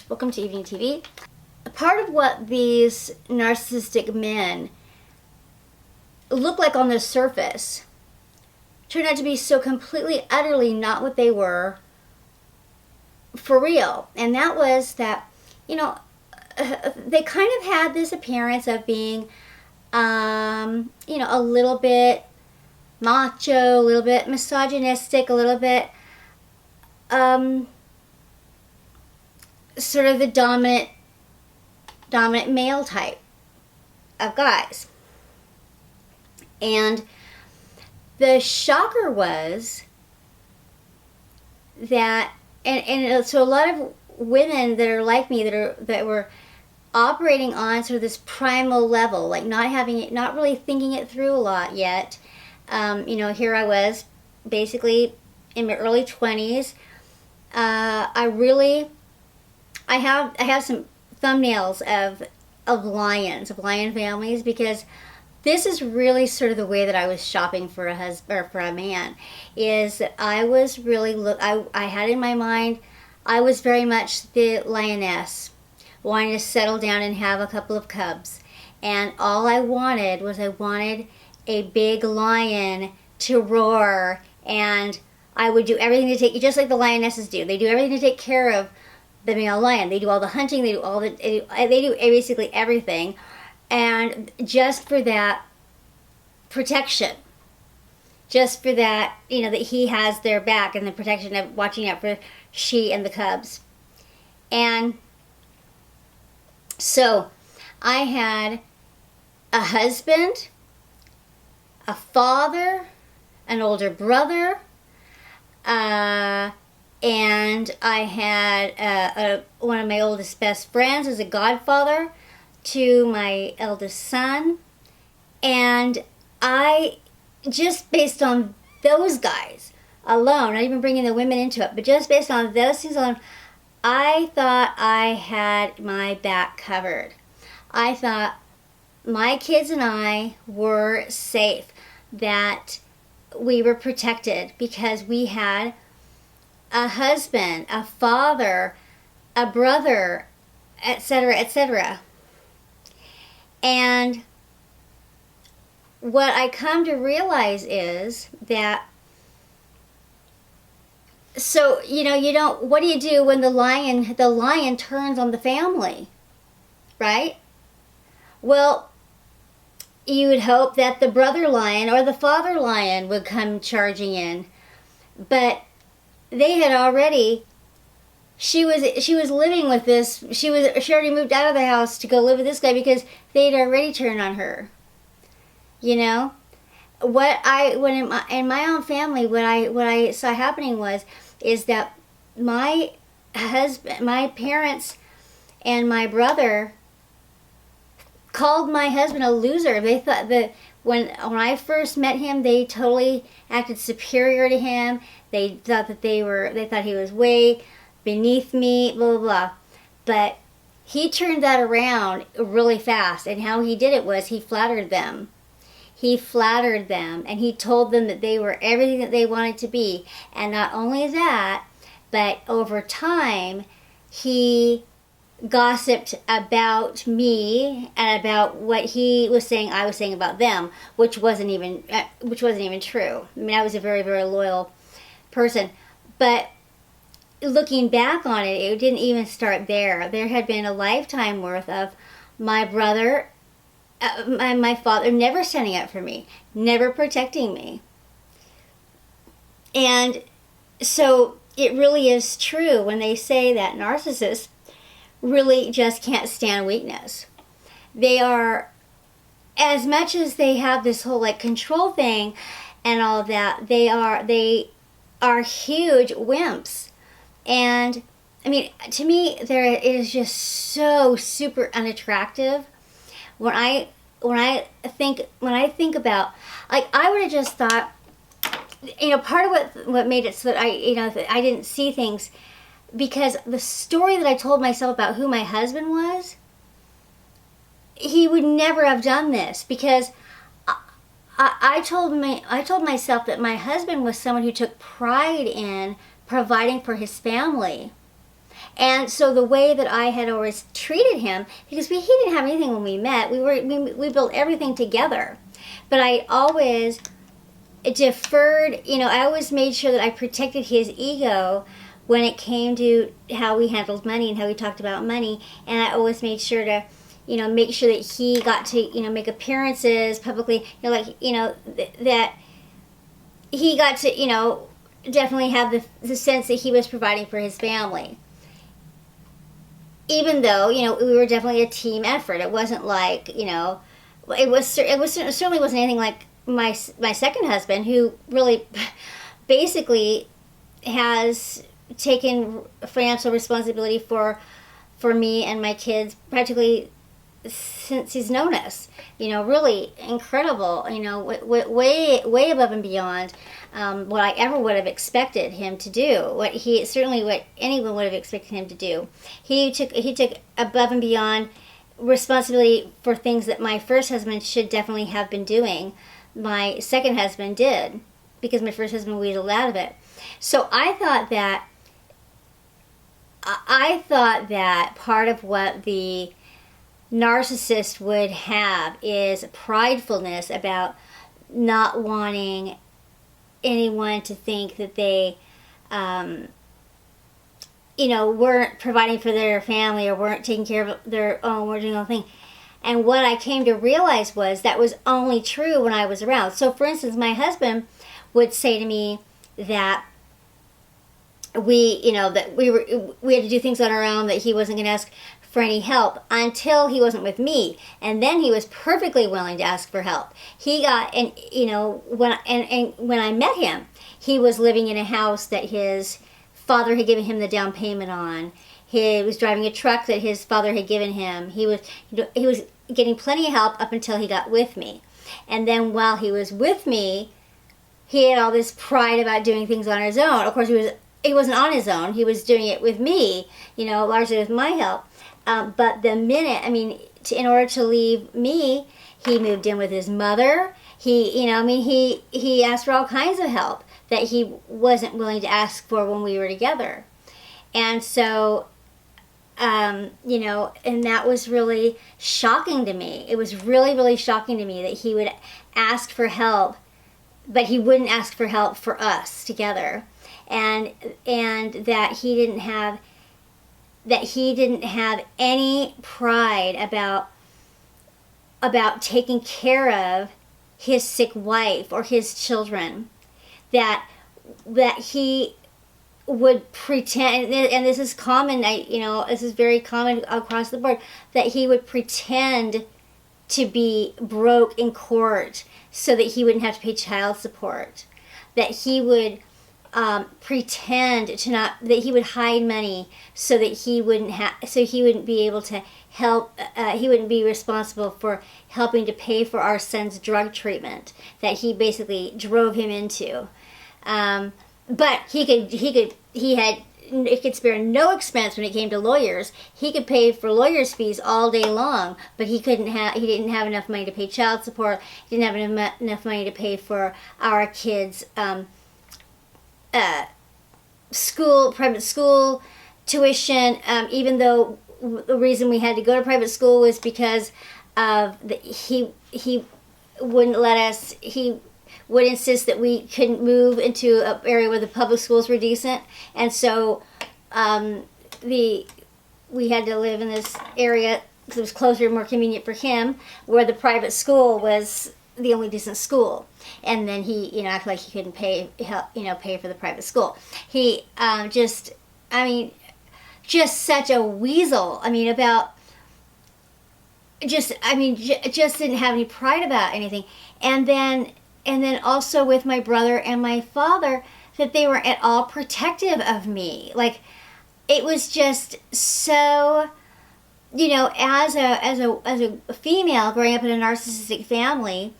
Welcome to Evening TV. Part of what these narcissistic men look like on the surface turned out to be so completely, utterly not what they were for real. And that was that, they kind of had this appearance of being, a little bit macho, a little bit misogynistic, a little bit sort of the dominant male type of guys. And the shocker was that, and so a lot of women that are like me, that were operating on sort of this primal level, like not really thinking it through a lot yet. Here I was, basically in my early 20s. I have some thumbnails of lion families, because this is really sort of the way that I was shopping for a husband or for a man. Is that I was really I had in my mind, I was very much the lioness, wanting to settle down and have a couple of cubs, and all I wanted was a big lion to roar, and I would do everything to take, just like the lionesses do. They do everything to take care of the male lion. They do all the hunting. They do basically everything, and just for that protection, just for that, that he has their back and the protection of watching out for she and the cubs. And so I had a husband, a father, an older brother, and I had one of my oldest best friends as a godfather to my eldest son. And I, just based on those guys alone, not even bringing the women into it, but just based on those things alone, I thought I had my back covered. I thought my kids and I were safe, that we were protected, because we had a husband, a father, a brother, etc., etc. And what I come to realize is that, so, what do you do when the lion turns on the family, right? Well, you would hope that the brother lion or the father lion would come charging in. But they had already, she was living with this, she already moved out of the house to go live with this guy, because they'd already turned on her. In my own family, what I saw happening is that my husband, my parents, and my brother called my husband a loser. They thought that when I first met him, they totally acted superior to him. They thought that they thought he was way beneath me, blah, blah, blah. But he turned that around really fast, and how he did it was he flattered them. He flattered them, and he told them that they were everything that they wanted to be. And not only that, but over time, he gossiped about me and about what he was saying, I was saying about them, which wasn't even true. I mean, I was a very, very loyal person. But looking back on it, it didn't even start there. There had been a lifetime worth of my brother, my father never standing up for me, never protecting me. And so it really is true when they say that narcissists really just can't stand weakness. They are, as much as they have this whole control thing and all that, they are huge wimps. And I mean, to me, it is just so super unattractive. When I think about, I would have just thought, part of what made it so that I didn't see things, because the story that I told myself about who my husband was, he would never have done this, because I told myself that my husband was someone who took pride in providing for his family. And so the way that I had always treated him, because he didn't have anything when we met, we built everything together. But I always deferred, I always made sure that I protected his ego when it came to how we handled money and how we talked about money. And I always made sure to, make sure that he got to, make appearances publicly, that he got to, definitely have the sense that he was providing for his family. Even though, we were definitely a team effort. It wasn't like, it certainly wasn't anything like my second husband, who really basically has taken financial responsibility for me and my kids practically since he's known us. Really incredible, way above and beyond what I ever would have expected him to do. What anyone would have expected him to do. He took above and beyond responsibility for things that my first husband should definitely have been doing. My second husband did, because my first husband weaseled out of it. So I thought that part of what the narcissist would have is pridefulness about not wanting anyone to think that they weren't providing for their family or weren't taking care of their own, weren't doing their own thing. And what I came to realize was that was only true when I was around. So for instance, my husband would say to me that we had to do things on our own, that he wasn't going to ask for any help until he wasn't with me, and then he was perfectly willing to ask for help. He got, and when I met him, he was living in a house that his father had given him the down payment on. He was driving a truck that his father had given him. He was getting plenty of help up until he got with me, and then while he was with me, he had all this pride about doing things on his own. Of course, he wasn't on his own. He was doing it with me, largely with my help. But the minute, in order to leave me, he moved in with his mother. He asked for all kinds of help that he wasn't willing to ask for when we were together. And so, and that was really shocking to me. It was really, really shocking to me that he would ask for help, but he wouldn't ask for help for us together. And that he didn't have any pride about taking care of his sick wife or his children. That he would pretend, and this is common, this is very common across the board, that he would pretend to be broke in court so that he wouldn't have to pay child support. That he would pretend that he would hide money so that he wouldn't be able to help, he wouldn't be responsible for helping to pay for our son's drug treatment that he basically drove him into. But it could spare no expense when it came to lawyers. He could pay for lawyers' fees all day long, but he didn't have enough money to pay child support. He didn't have enough money to pay for our kids' private school tuition, even though the reason we had to go to private school was because of he wouldn't let us, he would insist that we couldn't move into an area where the public schools were decent, and so we had to live in this area because it was closer and more convenient for him, where the private school was the only decent school. And then he, acted like he couldn't pay for the private school. He just such a weasel. Just didn't have any pride about anything. And then also with my brother and my father, that they were at all protective of me. Like, it was just so, as a female growing up in a narcissistic family,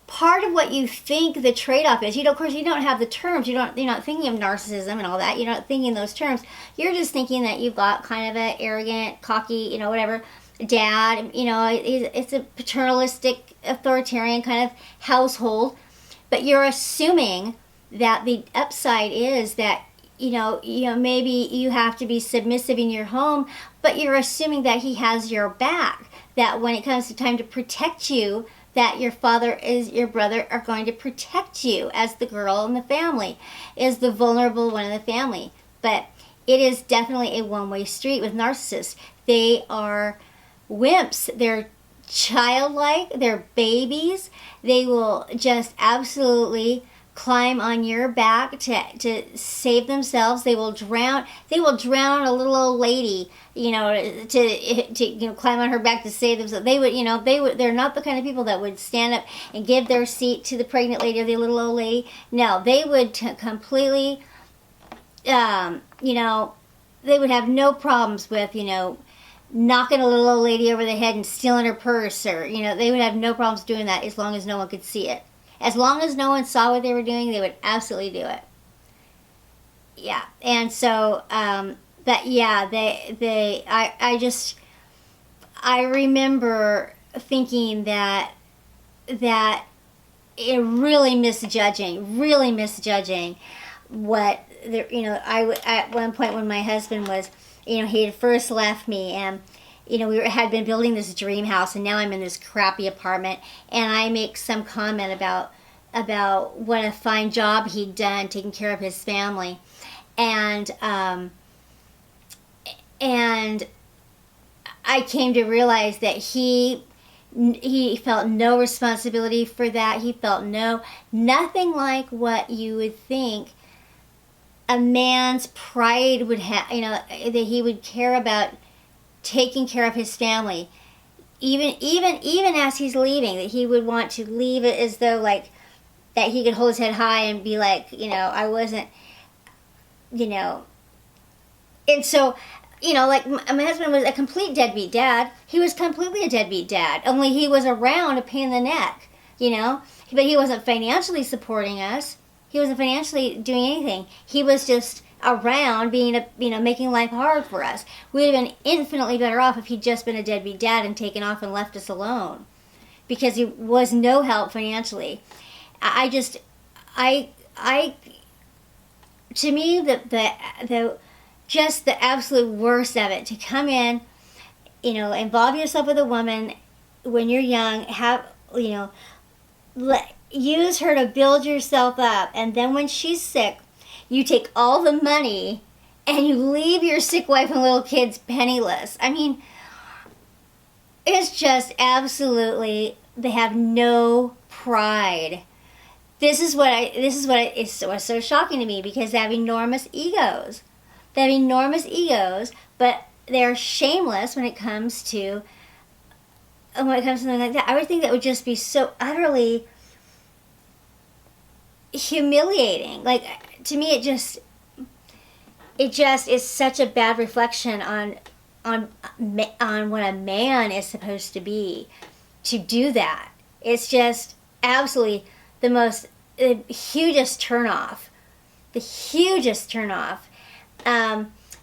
part of what you think the trade-off is, of course you don't have the terms, you're not thinking of narcissism and all that, you're not thinking those terms, you're just thinking that you've got kind of an arrogant, cocky, whatever, dad, it's a paternalistic, authoritarian kind of household, but you're assuming that the upside is that maybe you have to be submissive in your home, but you're assuming that he has your back, that when it comes to time to protect you, that your father is your brother are going to protect you as the girl in the family, is the vulnerable one in the family. But it is definitely a one-way street with narcissists. They are wimps. They're childlike. They're babies. They will just absolutely climb on your back to save themselves. They will drown a little old lady, to climb on her back to save themselves. They're not the kind of people that would stand up and give their seat to the pregnant lady or the little old lady. No, they would completely, they would have no problems with, knocking a little old lady over the head and stealing her purse, or, they would have no problems doing that as long as no one could see it. As long as no one saw what they were doing, they would absolutely do it. Yeah, and so, but yeah, I remember thinking that it really misjudging what, at one point when my husband was, he had first left me, and we had been building this dream house, and now I'm in this crappy apartment, and I make some comment about what a fine job he'd done taking care of his family, and I came to realize that he felt no responsibility for that. He felt nothing like what you would think a man's pride would have, that he would care about taking care of his family, even as he's leaving, that he would want to leave it as though that he could hold his head high and be like, I wasn't, and so, my husband was a complete deadbeat dad. He was completely a deadbeat dad, only he was around a pain in the neck, but he wasn't financially supporting us. He wasn't financially doing anything. He was just around being making life hard for us. We would have been infinitely better off if he'd just been a deadbeat dad and taken off and left us alone, because he was no help financially. To me, the absolute worst of it, to come in, involve yourself with a woman when you're young, use her to build yourself up, and then when she's sick, you take all the money and you leave your sick wife and little kids penniless. I mean, it's just absolutely, they have no pride. This is what is so shocking to me, because they have enormous egos. But they're shameless when it comes to something like that. I would think that would just be so utterly humiliating. To me, it just is such a bad reflection on what a man is supposed to be, to do that. It's just absolutely the hugest turnoff.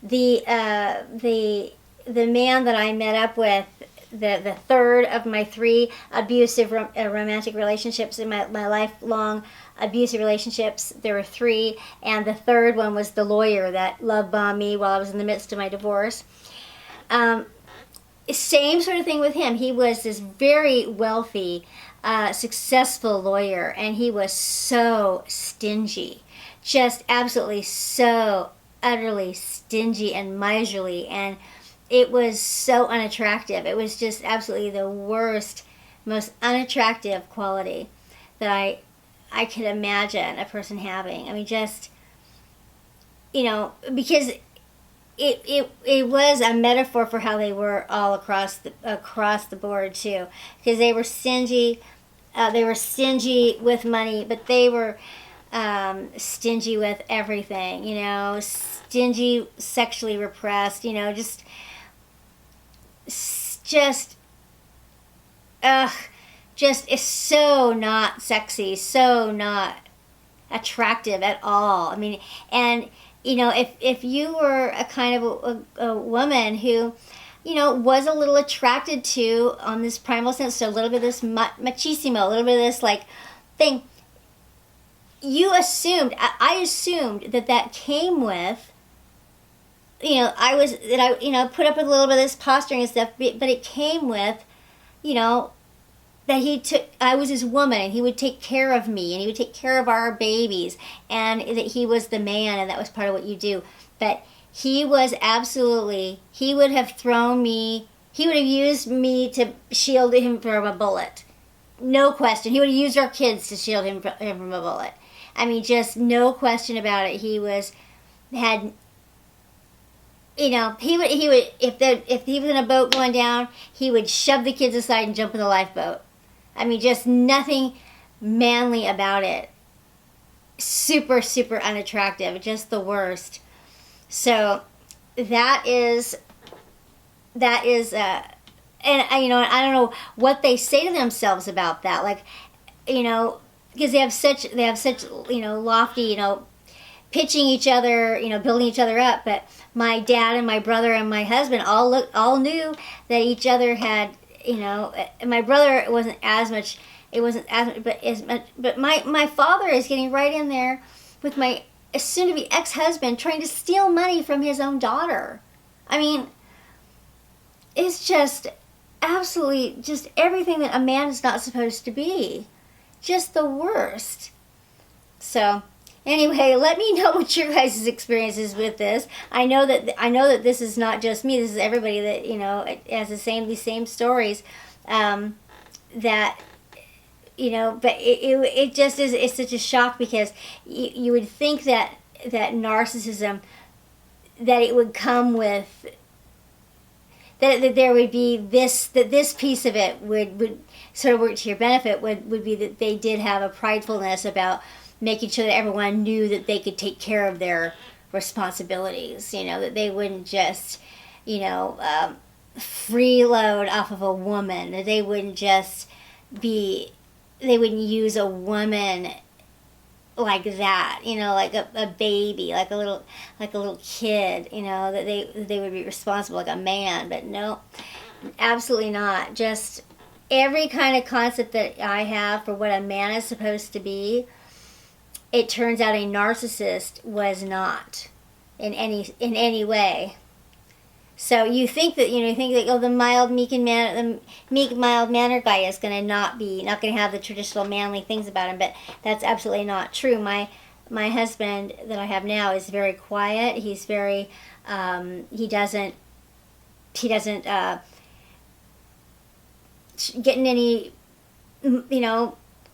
The man that I met up with, the third of my 3 abusive romantic relationships in my lifelong abusive relationships, there were 3, and the third one was the lawyer that love bombed me while I was in the midst of my divorce. Same sort of thing with him. He was this very wealthy, successful lawyer, and he was so stingy, just absolutely so utterly stingy and miserly, and it was so unattractive. It was just absolutely the worst, most unattractive quality that I could imagine a person having. I mean, just, because it was a metaphor for how they were all across the board too, because they were stingy. They were stingy with money, but they were stingy with everything. Stingy, sexually repressed. Just it's so not sexy, so not attractive at all. I mean, and if you were a kind of a woman who, was a little attracted to, on this primal sense, so a little bit of this machismo, a little bit of this thing, you assumed, I assumed that came with, I put up with a little bit of this posturing and stuff, but it came with, that I was his woman, and he would take care of me, and he would take care of our babies, and that he was the man, and that was part of what you do. But he would have thrown me, he would have used me to shield him from a bullet. No question. He would have used our kids to shield him from a bullet. I mean, just no question about it. He would, if he was in a boat going down, he would shove the kids aside and jump in the lifeboat. I mean, just nothing manly about it. Super, super unattractive. Just the worst. So that is, and I don't know what they say to themselves about that. Like, because they have such lofty, pitching each other, building each other up. But my dad and my brother and my husband all knew that each other had, my brother wasn't as much, but my father is getting right in there with my soon-to-be ex-husband, trying to steal money from his own daughter. I mean, it's just absolutely just everything that a man is not supposed to be. Just the worst. So anyway, let me know what your guys' experience is with this. I know that this is not just me. This is everybody that has these same stories. That but it just is. It's such a shock, because you would think that narcissism, that it would come with, that there would be this piece of it would sort of work to your benefit, would be that they did have a pridefulness about making sure that everyone knew that they could take care of their responsibilities, that they wouldn't just, freeload off of a woman, that they wouldn't use a woman like that, like a baby, like a little kid, that they would be responsible like a man. But no, absolutely not. Just every kind of concept that I have for what a man is supposed to be, it turns out a narcissist was not in any way. So you think that the meek, mild mannered guy is not going to have the traditional manly things about him, but that's absolutely not true. My husband that I have now is very quiet. He's very he doesn't get in any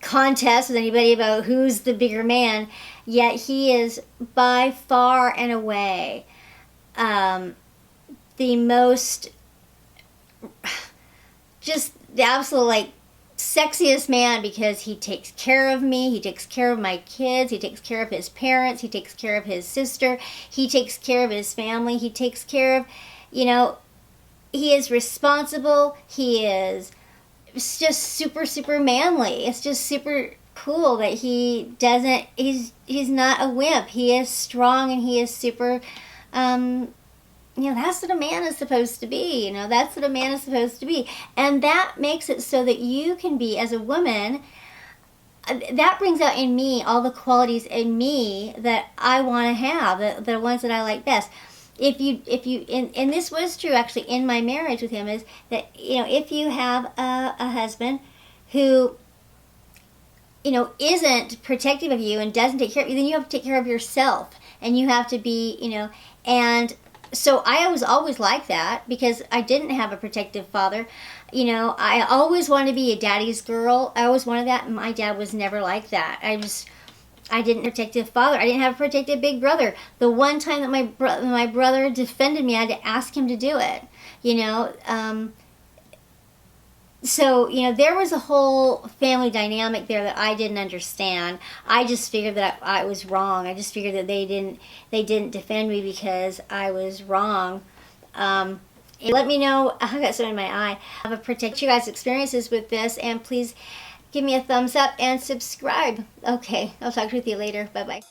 contest with anybody about who's the bigger man, yet he is by far and away the most, just the absolute sexiest man, because he takes care of me, he takes care of my kids, he takes care of his parents, he takes care of his sister, he takes care of his family, he takes care of, he is responsible, he is, it's just super, super manly. It's just super cool that he's not a wimp. He is strong, and he is super, that's what a man is supposed to be. That's what a man is supposed to be. And that makes it so that you can be, as a woman, that brings out in me all the qualities in me that I want to have, the ones that I like best. If you, and this was true actually in my marriage with him, is that, if you have a husband who, isn't protective of you and doesn't take care of you, then you have to take care of yourself, and you have to be, and so I was always like that, because I didn't have a protective father. I always wanted to be a daddy's girl. I always wanted that. My dad was never like that. I didn't have a protective father. I didn't have a protective big brother. The one time that my brother defended me, I had to ask him to do it. So, there was a whole family dynamic there that I didn't understand. I just figured that I was wrong. I just figured that they didn't defend me because I was wrong. Let me know. I got something in my eye. Protect you guys' experiences with this, and please give me a thumbs up and subscribe. Okay, I'll talk with you later. Bye-bye.